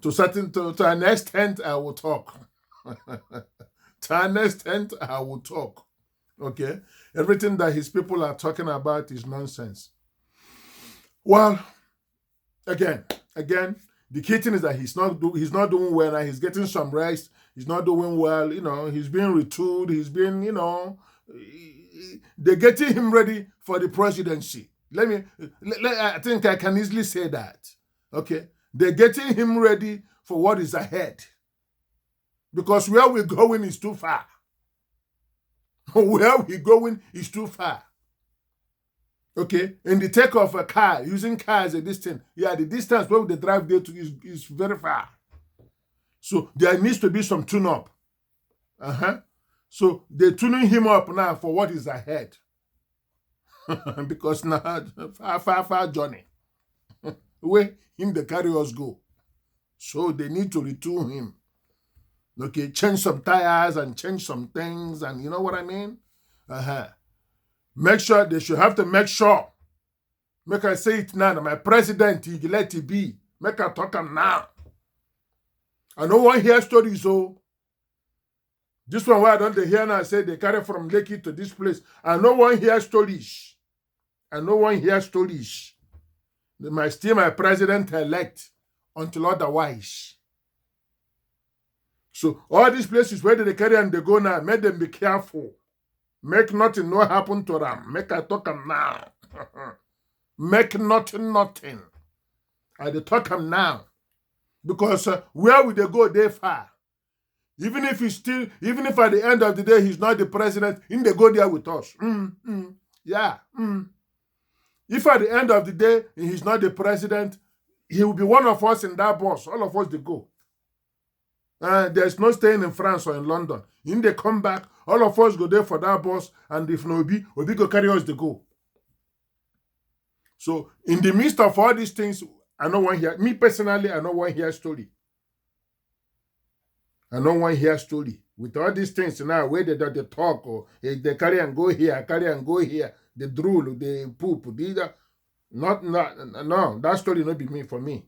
to an extent, I will talk. To an extent, I will talk. Okay? Everything that his people are talking about is nonsense. Well, again, the key thing is that he's not doing well now. He's getting some rest. He's not doing well. He's being retooled. He's being, they're getting him ready for the presidency. I think I can easily say that. Okay? They're getting him ready for what is ahead. Because where we're going is too far. Where we're going is too far. Okay? And the take of a car, using car as a distance, the distance where they drive there to is very far. So there needs to be some tune-up. So they're tuning him up now for what is ahead. Because now, far journey. Where him the carriers go. So they need to retool him. Okay, change some tires and change some things, and you know what I mean? Make sure, they should have to make sure. Make I say it now, that my president, he let it be. Make I talk him now. I don't want to hear stories, so this one where I don't hear now, say they carry from Lekki to this place. I don't want to hear stories. I don't want to hear stories. They might still my president-elect until otherwise. So all these places where they carry and they go now, make them be careful. Make nothing no happen to them. Make I talk them now. Make nothing. I dey talk them now. Because where will they go, they far. Even if at the end of the day he's not the president, they go there with us. If at the end of the day he's not the president, he will be one of us in that bus. All of us they go. There's no staying in France or in London. When they come back, all of us go there for that bus, and if no Obi go carry us, they go. So in the midst of all these things, I don't want to hear, me personally, I don't want to hear story. I don't want to hear story. With all these things now, where they talk, or they carry and go here, they drool, they poop, no, that story not be me for me.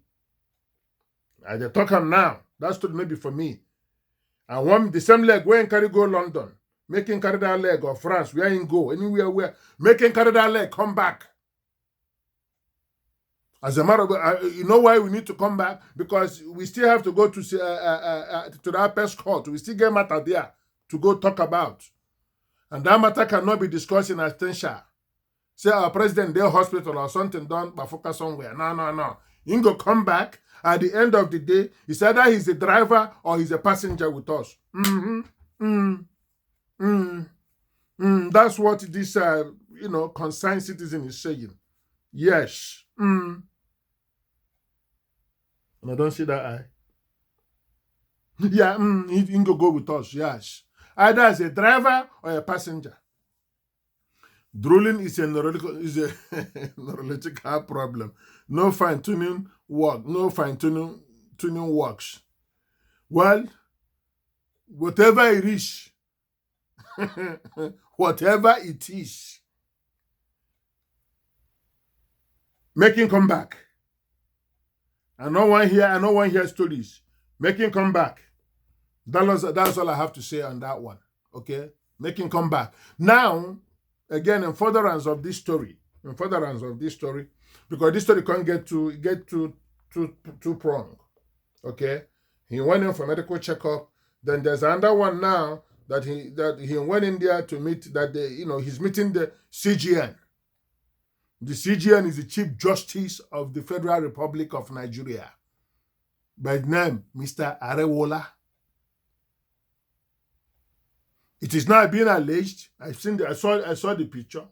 They talk them now. That story not be for me. I want the same leg where carry go London, making carry that leg, or France, where you go, anywhere where making carry that leg, come back. As a matter of, you know why we need to come back? Because we still have to go to the Apex Court. We still get matter there to go talk about. And that matter cannot be discussed in absentia. Say our president their hospital or something done, but focus somewhere. No. You go come back. At the end of the day, it's either he's a driver or he's a passenger with us. That's what this concerned citizen is saying. Yes. And I don't see that eye. Yeah, he can go with us, yes. Either as a driver or a passenger. Drooling is a neurological problem. No fine-tuning work. No fine-tuning works. Well, whatever it is, make him come back. I don't want to hear stories. Make him come back. That's all I have to say on that one. Okay? Make him come back. Now, again, in furtherance of this story, because this story can't get too prong. Okay? He went in for medical checkup. Then there's another one now that he went in there to meet he's meeting the CGN. The CGN is the Chief Justice of the Federal Republic of Nigeria. By name, Mr. Arewola. It is now being alleged. I saw the picture.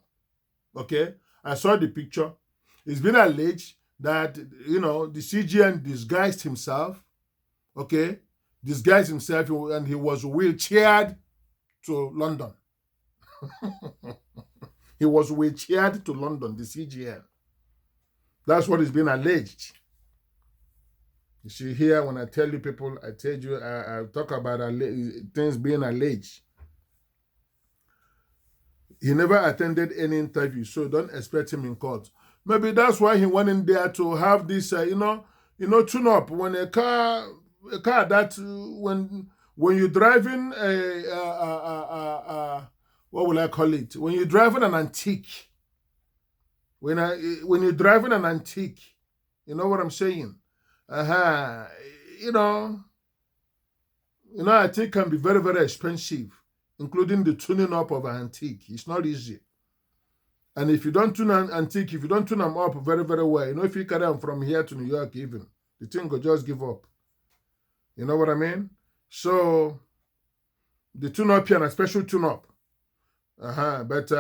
Okay? I saw the picture. It's been alleged that, the CGN disguised himself. Okay? Disguised himself, and he was wheelchaired to London. He was wheelchaired to London, the CGN. That's what is being alleged. You see here, when I tell you people, I talk about things being alleged. He never attended any interview, so don't expect him in court. Maybe that's why he went in there to have this, tune up when a car that when you're driving what will I call it? When you're driving an antique, when you're driving an antique, you know what I'm saying? Uh-huh. You know, antique can be very, very expensive, including the tuning up of an antique. It's not easy. And if you don't tune an antique, if you don't tune them up very, very well, if you carry them from here to New York even, the thing will just give up. You know what I mean? So the tune up here and a special tune up. But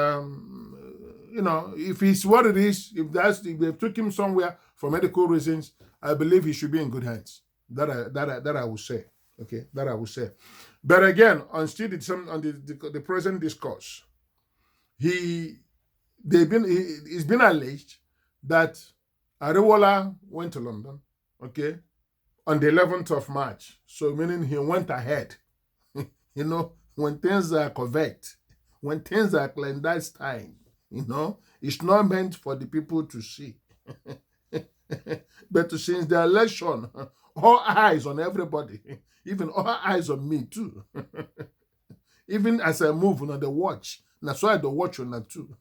if it's what it is, if they took him somewhere for medical reasons, I believe he should be in good hands. That I will say. Okay, that I will say. But again, on the present discourse, it's been alleged that Ariwola went to London, okay, on the 11th of March. So meaning he went ahead. When things are correct, when things are clandestine, it's not meant for the people to see. But since the election, all eyes on everybody, even all eyes on me too. Even as I move on the watch, that's why the watch on that too.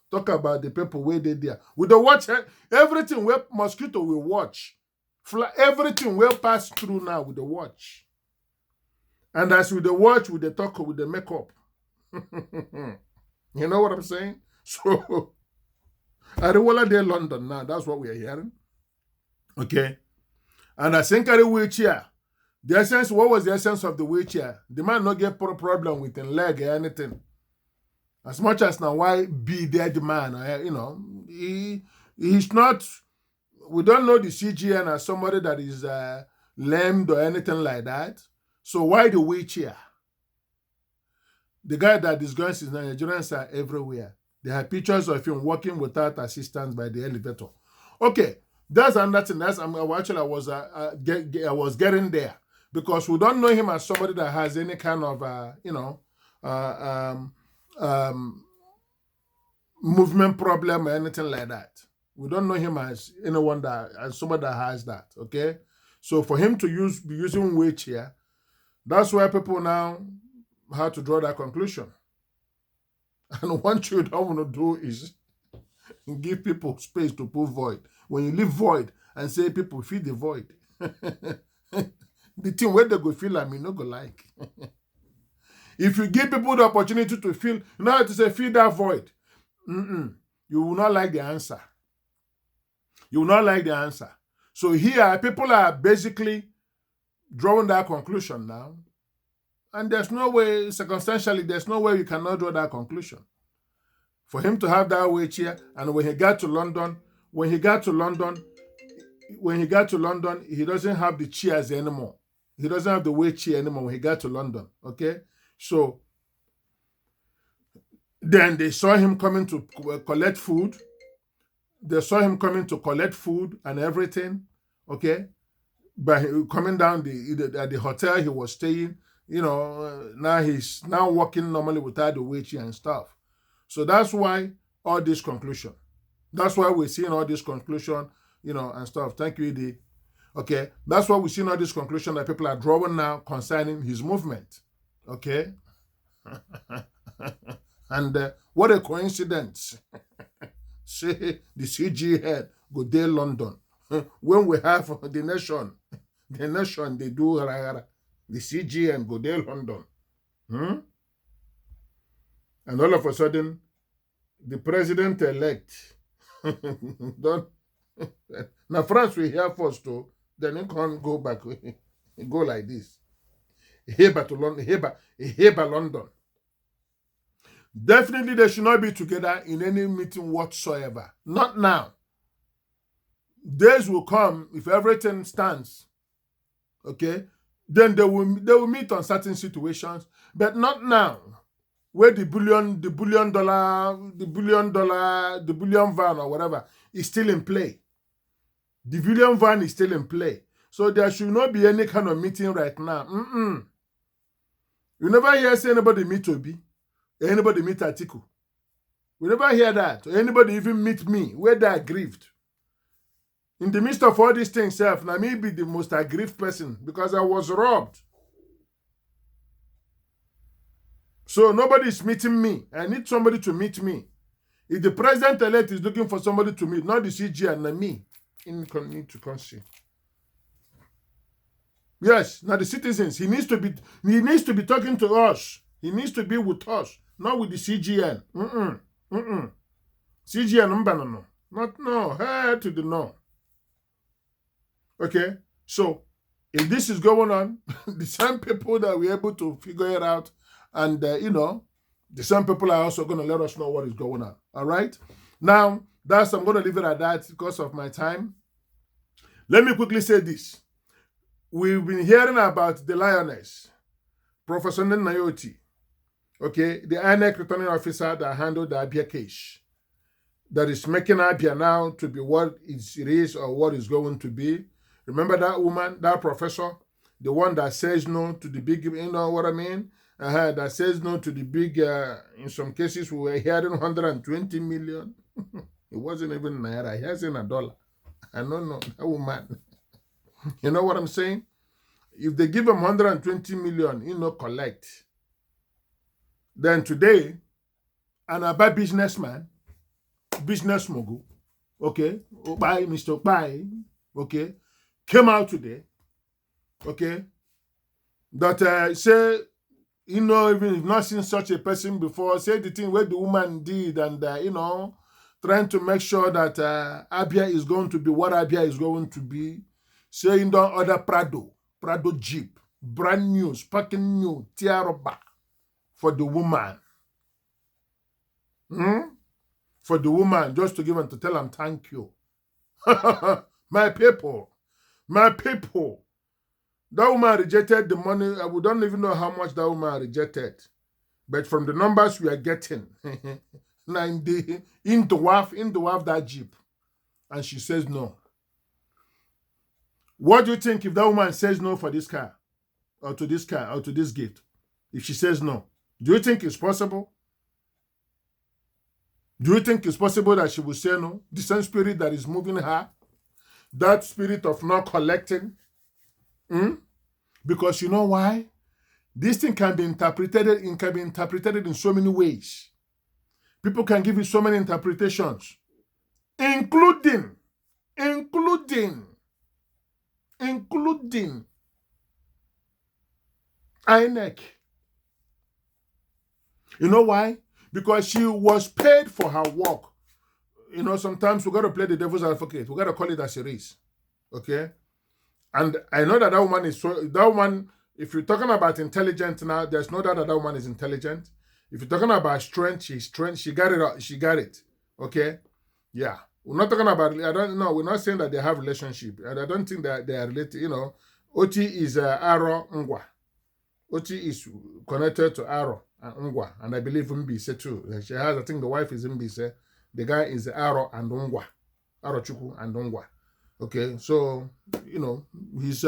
Talk about the people where they there. With the watch, everything where mosquito will watch. Everything will pass through now with the watch. And as with the watch, with the talk, with the makeup. You know what I'm saying? So, Ariwola de London now, that's what we are hearing. Okay. And I think the wheelchair, what was the essence of the wheelchair? The man not get problem with his leg or anything. As much as now, why be dead man? He's not, we don't know the CGN as somebody that is lamed or anything like that. So why the wheelchair? The guy that disguises Nigerians are everywhere. They have pictures of him walking without assistance by the elevator. Okay, that's another thing. I was getting there because we don't know him as somebody that has any kind of movement problem or anything like that. We don't know him as somebody that has that. Okay, so for him to be using wheelchair, that's why people now have to draw that conclusion. And what you don't want to do is give people space to put void. When you leave void and say people feed the void, the thing where they go feel not go like. If you give people the opportunity to feel, how to say feed that void, you will not like the answer. You will not like the answer. So here, people are basically drawing that conclusion now. And there's no way, circumstantially, there's no way you cannot draw that conclusion. For him to have that wheelchair, and when he got to London, he doesn't have the chairs anymore. He doesn't have the wheelchair anymore when he got to London. Okay? So then they saw him coming to collect food. They saw him coming to collect food and everything. Okay? But coming down at the hotel he was staying, now he's now walking normally without the wheelchair and stuff. So that's why all this conclusion. That's why we're seeing all this conclusion, and stuff. Thank you, Edie. Okay, that's why we're seeing all this conclusion that people are drawing now concerning his movement. Okay, and what a coincidence. Say the CG head go there London when we have the nation they do the CG and go there London. And all of a sudden, the president-elect now France will hear first too, then it can't go back, go like this. Here to London. Definitely they should not be together in any meeting whatsoever. Not now. Days will come if everything stands. Okay? Then they will meet on certain situations, but not now. Where the billion van or whatever is still in play. The billion van is still in play. So there should not be any kind of meeting right now. You never hear say anybody meet Obi, anybody meet Atiku. We never hear that. Or anybody even meet me, where they are grieved. In the midst of all these things, self, now me be the most aggrieved person because I was robbed. So nobody is meeting me. I need somebody to meet me. If the president-elect is looking for somebody to meet, not the CG and me, need to consider. Yes, now the citizens. He needs to be talking to us. He needs to be with us, not with the CGN. CGN, no. Not no. Hey to the no. Okay, so if this is going on, the same people that we're able to figure it out, and the same people are also going to let us know what is going on. All right. Now, I'm going to leave it at that because of my time. Let me quickly say this. We've been hearing about the lioness, Professor Nayoti, okay, the INEC returning officer that handled the Abia case, that is making Abia now to be what it is or what is going to be. Remember that woman, that professor, the one that says no to the big, you know what I mean? That says no to the big, in some cases, we were hearing 120 million. It wasn't even Naira, he has in a dollar. I don't know, that woman. You know what I'm saying? If they give him 120 million, collect. Then today, an Aba businessman, business mogul, okay, Mr. Obai, okay, came out today, okay, that say, even if not seen such a person before, say the thing where the woman did and, trying to make sure that Abia is going to be what Abia is going to be, saying don't order Prado Jeep, brand new, sparking new, Tiaroba for the woman. For the woman, just to give and to tell them thank you. My people. That woman rejected the money. We don't even know how much that woman rejected. But from the numbers we are getting, into WAF that Jeep. And she says no. What do you think if that woman says no for this car? Or to this car, or to this gift? If she says no, do you think it's possible? Do you think it's possible that she will say no? The same spirit that is moving her, that spirit of not collecting. Because you know why? This thing can be interpreted in so many ways. People can give you so many interpretations, including INEC. You know why? Because she was paid for her work. Sometimes we got to play the devil's advocate. We got to call it as it is. Okay? And I know that woman is if you're talking about intelligent now, there's no doubt that woman is intelligent. If you're talking about strength, she's strength. She got it. Okay? Yeah. We're not talking about, we're not saying that they have relationship. And I don't think that they are related. Oti is Aro Ngwa. Oti is connected to Aro and Ngwa. And I believe Mbise too. She has, I think the wife is Mbise. The guy is Aro and Ngwa. Aro Chuku and Ngwa. Okay, so, he's,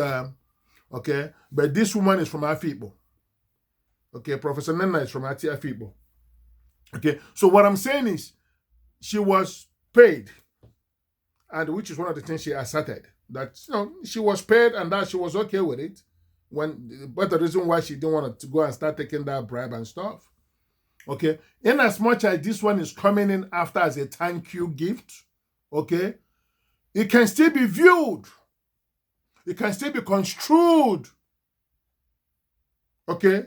okay. But this woman is from Afibo. Okay, Professor Nena is from Afibo. Okay, so what I'm saying is, she was paid, and which is one of the things she asserted, that, she was paid and that she was okay with it, but the reason why she didn't want to go and start taking that bribe and stuff. Okay, in as much as this one is coming in after as a thank you gift, okay, it can still be viewed. It can still be construed. Okay?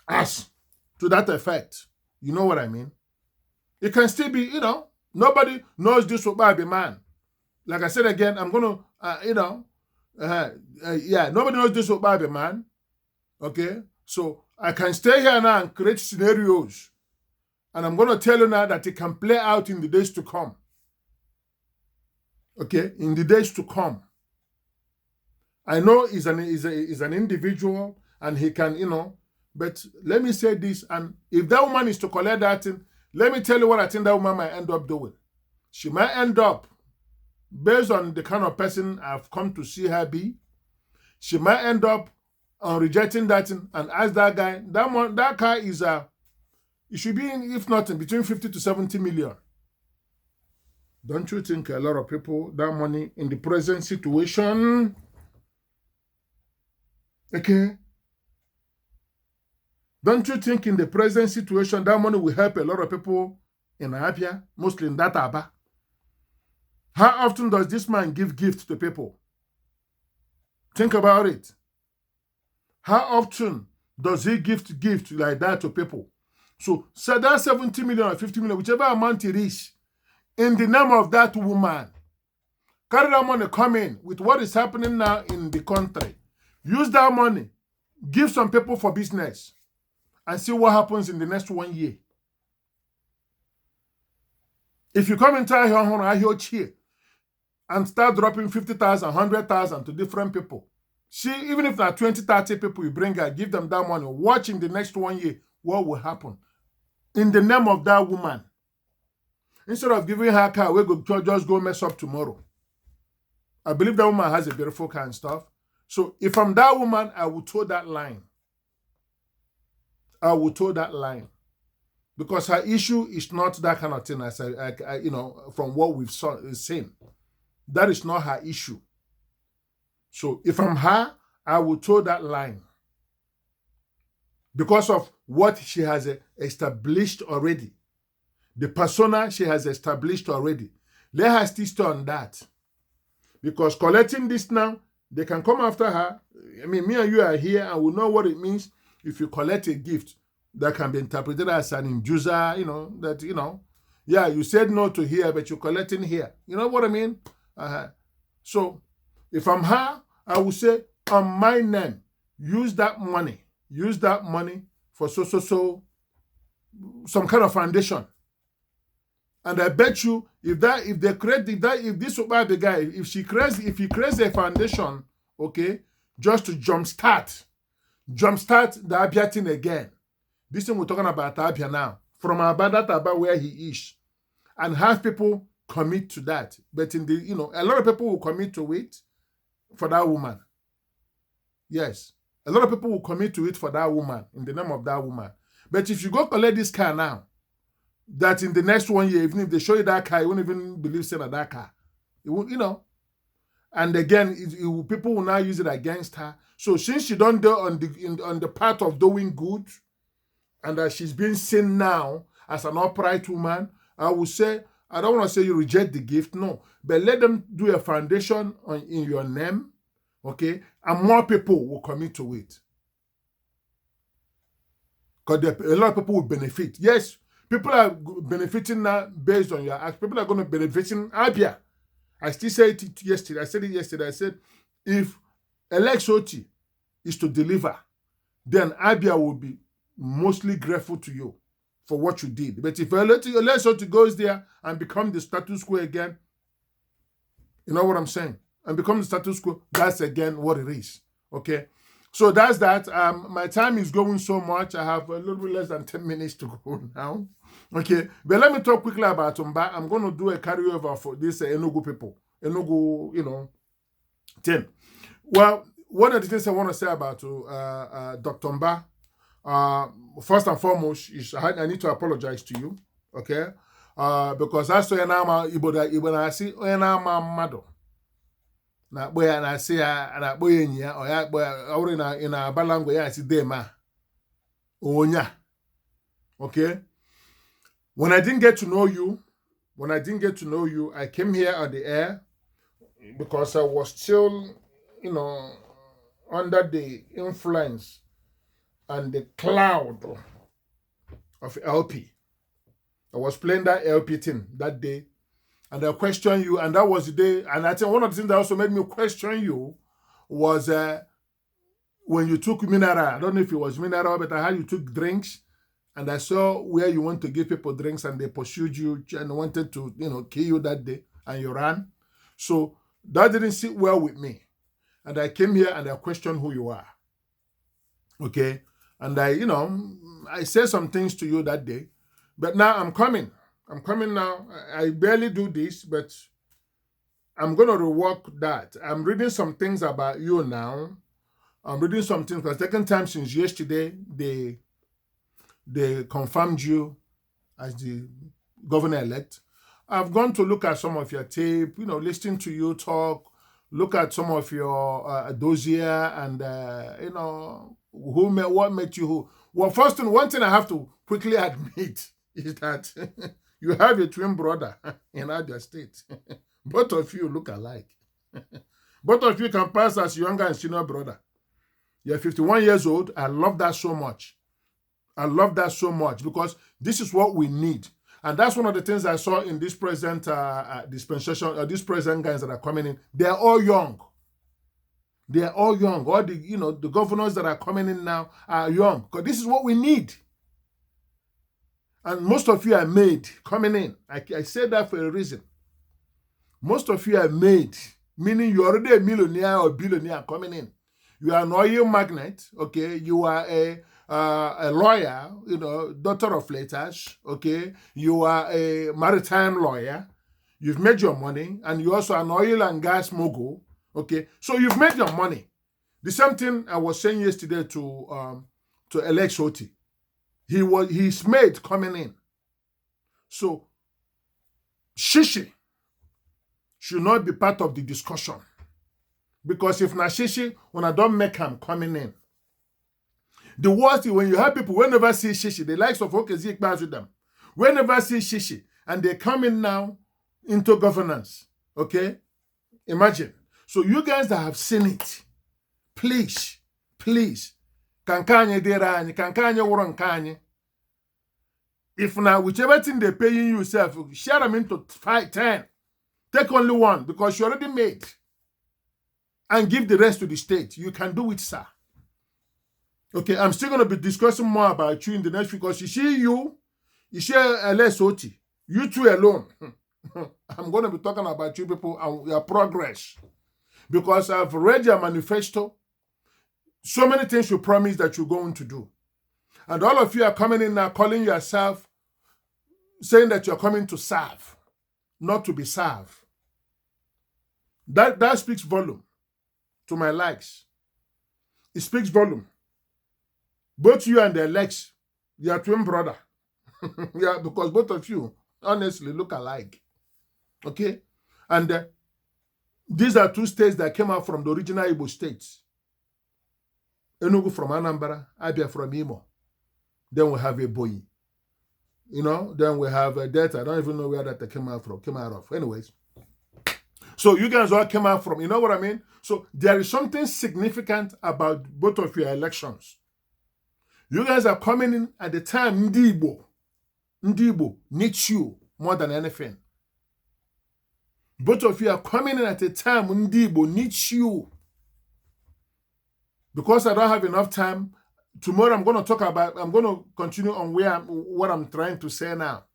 As to that effect. You know what I mean? It can still be, nobody knows this about the man. Like I said again, I'm going to, nobody knows this about the man. Okay? So I can stay here now and create scenarios. And I'm going to tell you now that it can play out in the days to come. Okay, in the days to come. I know he's an individual and he can, but let me say this, and if that woman is to collect that thing, let me tell you what I think that woman might end up doing. She might end up, based on the kind of person I've come to see her be, she might end up on rejecting that thing and ask that guy, that car is it should be, if not, between 50 to 70 million. Don't you think a lot of people, that money in the present situation, okay? Don't you think in the present situation, that money will help a lot of people in Abia, mostly in that Aba? How often does this man give gifts to people? Think about it. How often does he give gifts like that to people? So that 70 million or 50 million, whichever amount it is, in the name of that woman, carry that money, come in with what is happening now in the country. Use that money, give some people for business, and see what happens in the next 1 year. If you come into here and start dropping 50,000, 100,000 to different people, see, even if there are 20, 30 people you bring out, give them that money, watch in the next 1 year what will happen. In the name of that woman, instead of giving her a car, we go just go mess up tomorrow. I believe that woman has a beautiful car and stuff. So if I'm that woman, I will toe that line. I will toe that line. Because her issue is not that kind of thing, as I from what we've seen. That is not her issue. So if I'm her, I will toe that line. Because of what she has established already. The persona she has established already. Let her still stay on that. Because collecting this now, they can come after her. I mean, me and you are here and we know what it means if you collect a gift that can be interpreted as an inducer, yeah, you said no to here, but you're collecting here. You know what I mean? So if I'm her, I will say, on my name, use that money for some kind of foundation. And I bet you, if this Obabe guy, if he creates a foundation, okay, just to jumpstart the Abia thing again. This thing we're talking about Abia now, from Abba where he is, and have people commit to that. But in the, a lot of people will commit to it for that woman. Yes, a lot of people will commit to it for that woman, in the name of that woman. But if you go collect this car now, that in the next 1 year, even if they show you that car, you won't even believe saying that car. It will, And again, people will now use it against her. So since she don't do on the path of doing good, and that she's being seen now as an upright woman, I would say, I don't want to say you reject the gift, no, but let them do a foundation in your name, okay, and more people will commit to it. Because a lot of people will benefit. Yes, people are benefiting now based on your act. People are going to benefit in Abia. I still said it yesterday. I said, if Alex Oti is to deliver, then Abia will be mostly grateful to you for what you did. But if Alex Oti goes there and become the status quo again, you know what I'm saying? And become the status quo, that's again what it is. Okay? So that's that. My time is going so much. I have a little bit less than 10 minutes to go now. Okay, but let me talk quickly about Mba. I'm going to do a carryover for this Enugu people. Enugu, thing. Well, one of the things I want to say about Dr. Mba, first and foremost, is I need to apologize to you, okay? Because I saw Igbo na asi onye na-ama mmadụ na akpọ ya na-asị ya na akpọ ya enyi ya ọ ya akpọ ya ọrụ na abalangwe ya asị dema onya. Okay? When I didn't get to know you, I came here on the air because I was still, under the influence and the cloud of LP. I was playing that LP thing that day, and I questioned you, and that was the day. And I think one of the things that also made me question you was when you took mineral. I don't know if it was mineral, but I heard you took drinks. And I saw where you want to give people drinks and they pursued you and wanted to, kill you that day and you ran. So that didn't sit well with me. And I came here and I questioned who you are. Okay? And I said some things to you that day. But now I'm coming. I'm coming now. I barely do this, but I'm going to rework that. I'm reading some things about you now. I'm reading some things. For the second time since yesterday, they confirmed you as the governor-elect. I've gone to look at some of your tape, listening to you talk, look at some of your dossier, and what made you who. Well, one thing I have to quickly admit is that you have a twin brother in Abia State. Both of you look alike. Both of you can pass as younger and senior brother. You're 51 years old. I love that so much. I love that so much because this is what we need. And that's one of the things I saw in this present dispensation, these present guys that are coming in. They're all young. They are all young. All the governors that are coming in now are young. Because this is what we need. And most of you are made coming in. I said that for a reason. Most of you are made, meaning you're already a millionaire or billionaire coming in. You are an oil magnate, okay? You are a lawyer, doctor of letters, okay? You are a maritime lawyer. You've made your money, and you're also an oil and gas mogul, okay? So you've made your money. The same thing I was saying yesterday to Alex Oti. He's made coming in. So Shishi should not be part of the discussion. Because if na Shishi, when I don't make him coming in. The worst is when you have people, whenever see Shishi, the likes of Okezie class with them, whenever see Shishi, and they come in now into governance, okay? Imagine. So you guys that have seen it, please, kankanye derani, kankanye wurankanye. If now, whichever thing they're paying you yourself, share them into 5, 10. Take only one because you already made. And give the rest to the state. You can do it, sir. Okay, I'm still going to be discussing more about you in the next week because you see Alex Oti, you two alone. I'm going to be talking about you people and your progress. Because I've read your manifesto. So many things you promised that you're going to do. And all of you are coming in now calling yourself, saying that you're coming to serve, not to be served. That speaks volume to my likes. It speaks volume. Both you and the Alex, you are twin brother. Yeah, because both of you, honestly, look alike. Okay? And these are two states that came out from the original Igbo states. Enugu from Anambra, Abia from Imo. Then we have Ebonyi. Then we have Delta. I don't even know where that came out of. Anyways. So you guys all came out from, you know what I mean? So there is something significant about both of your elections. You guys are coming in at the time Ndi Igbo needs you more than anything. Both of you are coming in at a time Ndi Igbo needs you. Because I don't have enough time, tomorrow I'm going to continue on what I'm trying to say now.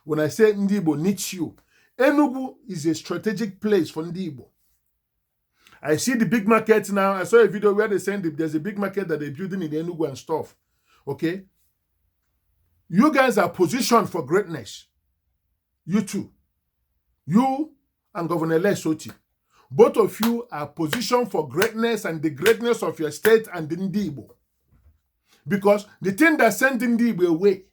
When I say Ndi Igbo needs you, Enugu is a strategic place for Ndi Igbo. I see the big market now. I saw a video where they saying there's a big market that they're building in Enugu and stuff. Okay? You guys are positioned for greatness. You two. You and Governor Alex Oti. Both of you are positioned for greatness and the greatness of your state and the Ndi Igbo. Because the thing that sent Ndi Igbo away,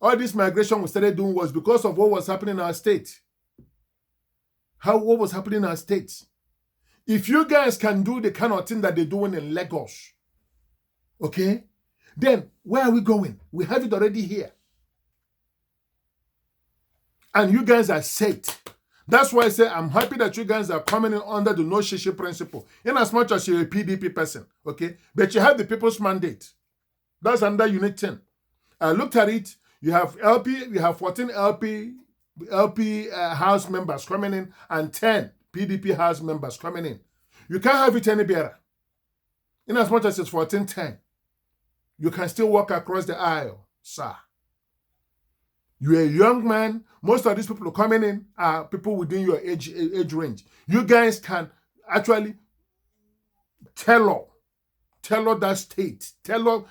all this migration we started doing was because of what was happening in our state. What was happening in our states. If you guys can do the kind of thing that they're doing in Lagos, okay, then where are we going? We have it already here. And you guys are set. That's why I say I'm happy that you guys are coming in under the no shishi principle. In as much as you're a PDP person, okay, but you have the people's mandate. That's another unique thing. I looked at it. You have 14 LP House members coming in and 10 PDP House members coming in. You can't have it any better. In as much as it's 14-10, you can still walk across the aisle, sir. You're a young man. Most of these people coming in are people within your age range. You guys can actually tailor that state.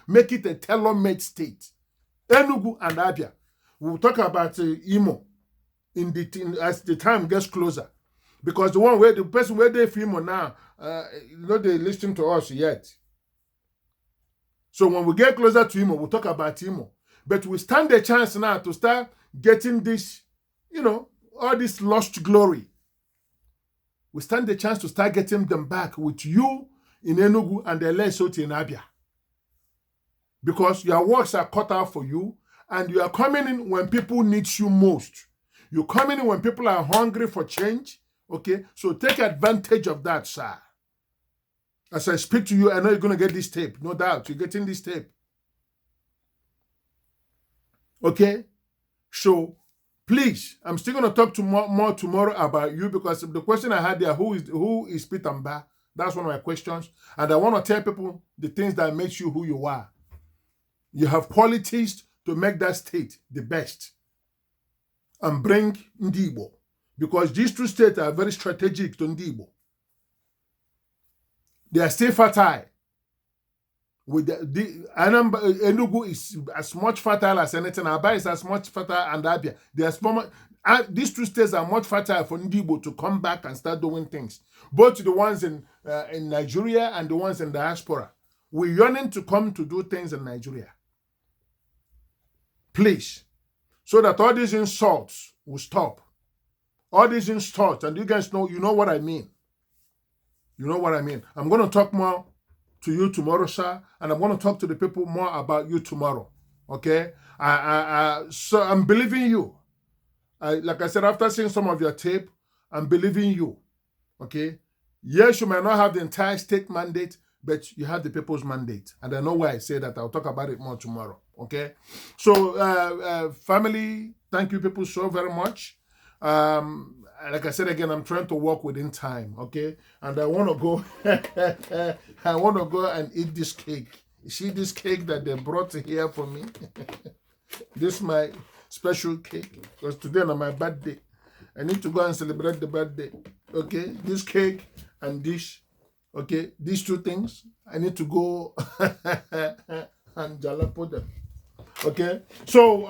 Make it a tailor-made state. Enugu and Abia. We'll talk about Imo as the time gets closer. Because the person where they film now, they listen to us yet. So when we get closer to Imo, we'll talk about Imo. But we stand a chance now to start getting this, all this lost glory, we stand the chance to start getting them back with you in Enugu and the Lesotho in Abia. Because your works are cut out for you, and you are coming in when people need you most. You're coming in when people are hungry for change. Okay, so take advantage of that, sir. As I speak to you, I know you're going to get this tape. No doubt, you're getting this tape. Okay, so please, I'm still going to talk more tomorrow about you, because the question I had there, who is Peter Mbah? That's one of my questions. And I want to tell people the things that makes you who you are. You have qualities to make that state the best and bring Ndi Igbo, because these two states are very strategic to Ndi Igbo. They are still fertile. With Enugu is as much fertile as anything. Aba is as much fertile, and Abia. These two states are much fertile for Ndi Igbo to come back and start doing things. Both the ones in Nigeria and the ones in diaspora. We're yearning to come to do things in Nigeria. Please. So that all these insults will stop. All these insults, and you guys know, you know what I mean. You know what I mean. I'm going to talk more to you tomorrow, sir, and I'm going to talk to the people more about you tomorrow. Okay? So I'm believing you. Like I said, after seeing some of your tape, I'm believing you. Okay? Yes, you might not have the entire state mandate, but you have the people's mandate. And I know why I say that. I'll talk about it more tomorrow. Okay? So, family, thank you people so very much. Like I said again, I'm trying to work within time, okay? And I want to go, I want to go and eat this cake. You see this cake that they brought here for me? This is my special cake, because today is my birthday. I need to go and celebrate the birthday, okay? This cake and this, okay? These two things, I need to go and jalapo them, okay? So,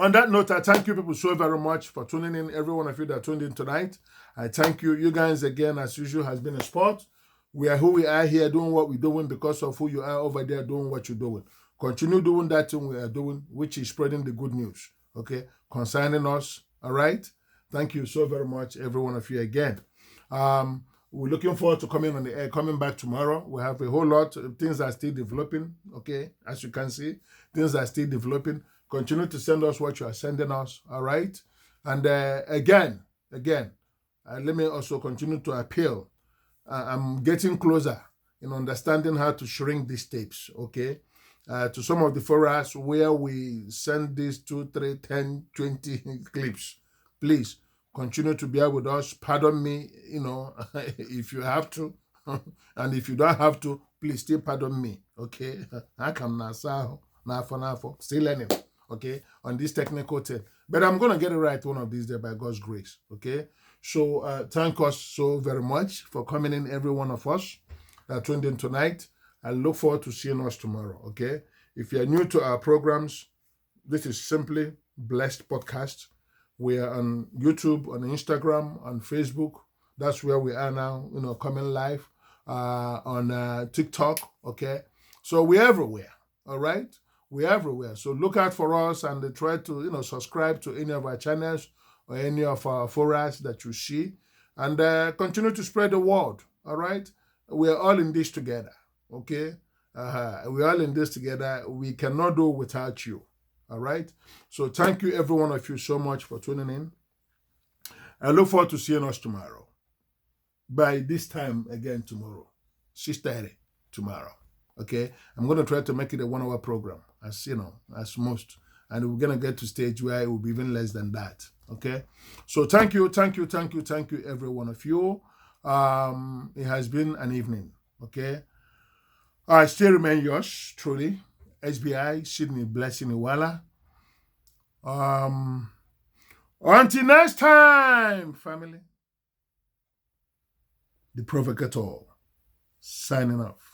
on that note, I thank you people so very much for tuning in. Every one of you that tuned in tonight, I thank you. You guys, again, as usual, has been a sport. We are who we are here, doing what we're doing because of who you are over there doing what you're doing. Continue doing that thing we are doing, which is spreading the good news, okay, concerning us, all right? Thank you so very much, every one of you again. We're looking forward to coming on the air, coming back tomorrow. We have a whole lot of things that are still developing, okay? As you can see, things are still developing. Continue to send us what you are sending us, all right? And again, let me also continue to appeal. I'm getting closer in understanding how to shrink these tapes, okay? To some of the forums where we send these 2, 3, 10, 20 clips. Please, continue to bear with us. Pardon me, you know, if you have to. And if you don't have to, please still pardon me, okay? I come now, still learning. Okay, on this technical thing. But I'm going to get it right one of these days by God's grace, okay? So thank us so very much for coming in, every one of us that tuned in tonight. I look forward to seeing us tomorrow, okay? If you're new to our programs, this is Simply Blessed Podcast. We are on YouTube, on Instagram, on Facebook. That's where we are now, you know, coming live on TikTok, okay? So we're everywhere, all right? We're everywhere. So look out for us and try to, you know, subscribe to any of our channels or any of our forums that you see. And continue to spread the word, all right? We're all in this together, okay? We're all in this together. We cannot do without you, all right? So thank you, every one of you, so much for tuning in. I look forward to seeing us tomorrow. By this time again tomorrow, 6:30 tomorrow. Okay, I'm going to try to make it a 1-hour program, as you know, as most. And we're going to get to stage where it will be even less than that. Okay, so thank you, every one of you. It has been an evening. Okay, I still remain yours truly, SBI Sydney Blessing Iwala. Until next time, family. The Provocateur signing off.